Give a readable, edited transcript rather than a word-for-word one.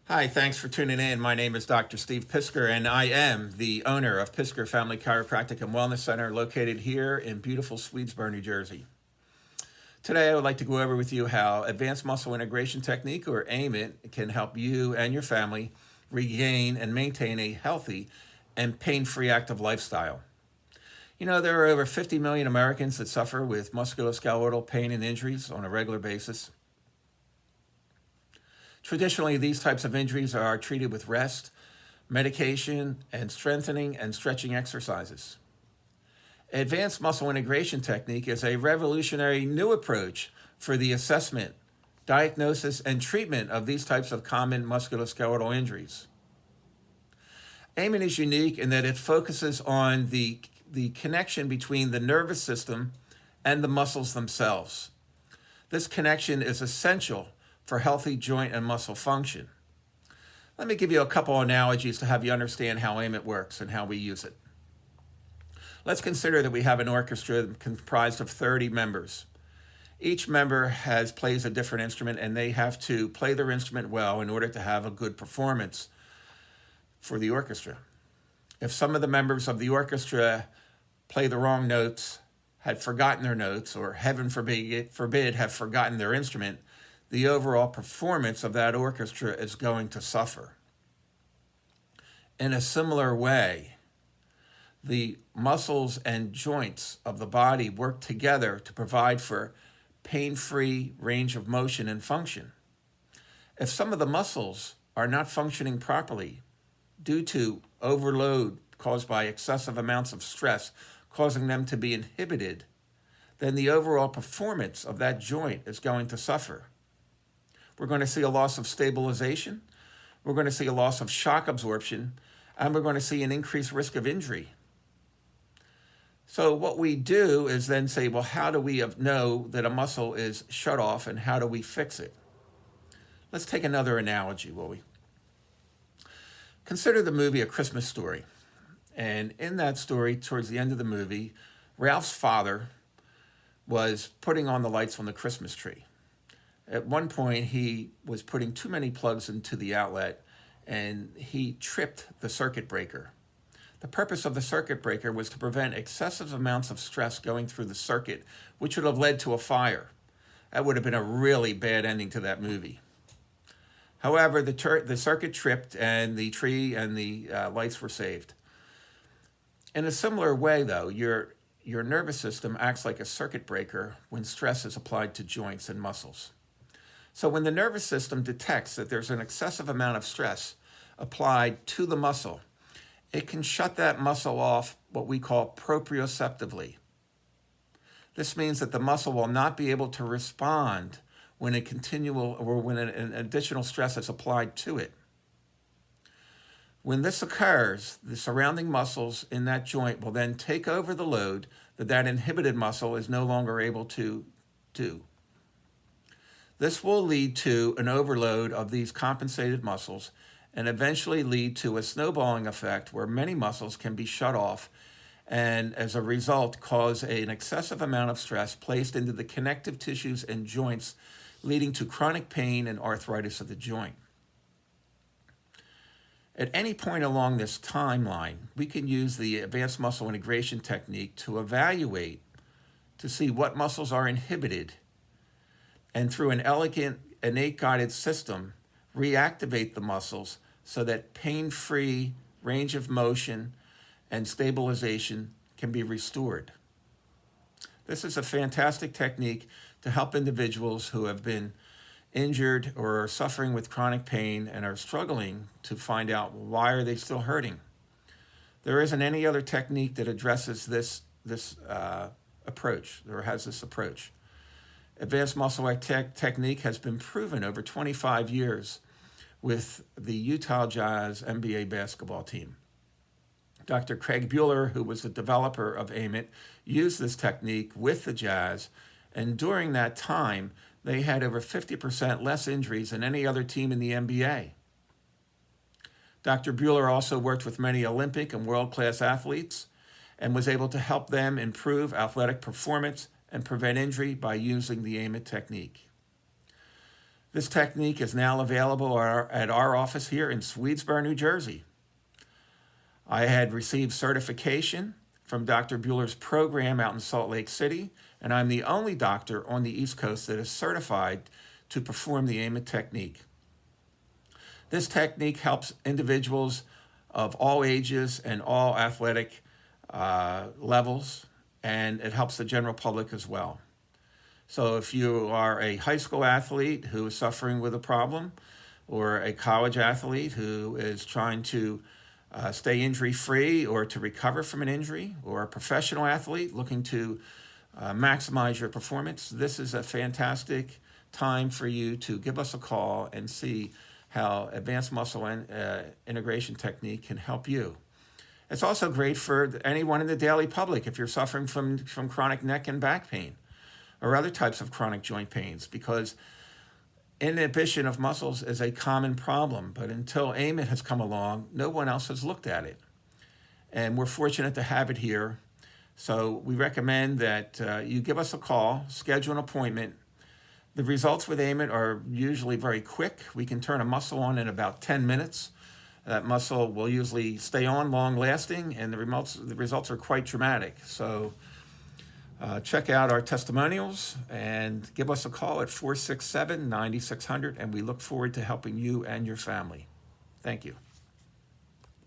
Hi, thanks for tuning in. My name is Dr. Steve Pisker, and I am the owner of Pisker Family Chiropractic and Wellness Center located here in beautiful Swedesboro, New Jersey. Today, I would like to go over with you how Advanced Muscle Integration Technique, or AMIT, can help you and your family regain and maintain a healthy and pain-free active lifestyle. You know, there are over 50 million Americans that suffer with musculoskeletal pain and injuries on a regular basis. Traditionally, these types of injuries are treated with rest, medication, and strengthening and stretching exercises. Advanced muscle integration technique is a revolutionary new approach for the assessment, diagnosis, and treatment of these types of common musculoskeletal injuries. AMIT is unique in that it focuses on the connection between the nervous system and the muscles themselves. This connection is essential for healthy joint and muscle function. Let me give you a couple analogies to have you understand how AMIT works and how we use it. Let's consider that we have an orchestra comprised of 30 members. Each member plays a different instrument, and they have to play their instrument well in order to have a good performance for the orchestra. If some of the members of the orchestra play the wrong notes, had forgotten their notes, or heaven forbid have forgotten their instrument, the overall performance of that orchestra is going to suffer. In a similar way, the muscles and joints of the body work together to provide for pain-free range of motion and function. If some of the muscles are not functioning properly due to overload caused by excessive amounts of stress, causing them to be inhibited, then the overall performance of that joint is going to suffer. We're going to see a loss of stabilization, we're going to see a loss of shock absorption, and we're going to see an increased risk of injury. So what we do is then say, well, how do we know that a muscle is shut off, and how do we fix it? Let's take another analogy, will we? Consider the movie A Christmas Story. And in that story, towards the end of the movie, Ralph's father was putting on the lights on the Christmas tree. At one point, he was putting too many plugs into the outlet, and he tripped the circuit breaker. The purpose of the circuit breaker was to prevent excessive amounts of stress going through the circuit, which would have led to a fire. That would have been a really bad ending to that movie. However, the circuit tripped, and the tree and the lights were saved. In a similar way, though, your nervous system acts like a circuit breaker when stress is applied to joints and muscles. So when the nervous system detects that there's an excessive amount of stress applied to the muscle, it can shut that muscle off what we call proprioceptively. This means that the muscle will not be able to respond when an additional stress is applied to it. When this occurs, the surrounding muscles in that joint will then take over the load that inhibited muscle is no longer able to do. This will lead to an overload of these compensated muscles and eventually lead to a snowballing effect where many muscles can be shut off and, as a result, cause an excessive amount of stress placed into the connective tissues and joints, leading to chronic pain and arthritis of the joint. At any point along this timeline, we can use the advanced muscle integration technique to evaluate to see what muscles are inhibited, and through an elegant, innate guided system, reactivate the muscles so that pain-free range of motion and stabilization can be restored. This is a fantastic technique to help individuals who have been injured or are suffering with chronic pain and are struggling to find out why are they still hurting. There isn't any other technique that addresses this approach, or has this approach. Advanced muscle technique has been proven over 25 years with the Utah Jazz NBA basketball team. Dr. Craig Bueller, who was the developer of AMIT, used this technique with the Jazz, and during that time, they had over 50% less injuries than any other team in the NBA. Dr. Bueller also worked with many Olympic and world-class athletes and was able to help them improve athletic performance and prevent injury by using the AMIT technique. This technique is now available at our office here in Swedesboro, New Jersey. I had received certification from Dr. Bueller's program out in Salt Lake City, and I'm the only doctor on the East Coast that is certified to perform the AMIT technique. This technique helps individuals of all ages and all athletic levels, and it helps the general public as well. So if you are a high school athlete who is suffering with a problem, or a college athlete who is trying to stay injury-free or to recover from an injury, or a professional athlete looking to maximize your performance, this is a fantastic time for you to give us a call and see how advanced muscle integration technique can help you. It's also great for anyone in the daily public if you're suffering from chronic neck and back pain or other types of chronic joint pains, because inhibition of muscles is a common problem, but until AMIT has come along, no one else has looked at it. And we're fortunate to have it here. So we recommend that you give us a call, schedule an appointment. The results with AMIT are usually very quick. We can turn a muscle on in about 10 minutes. That muscle will usually stay on long lasting, and the results are quite dramatic. So check out our testimonials and give us a call at 467-9600, and we look forward to helping you and your family. Thank you.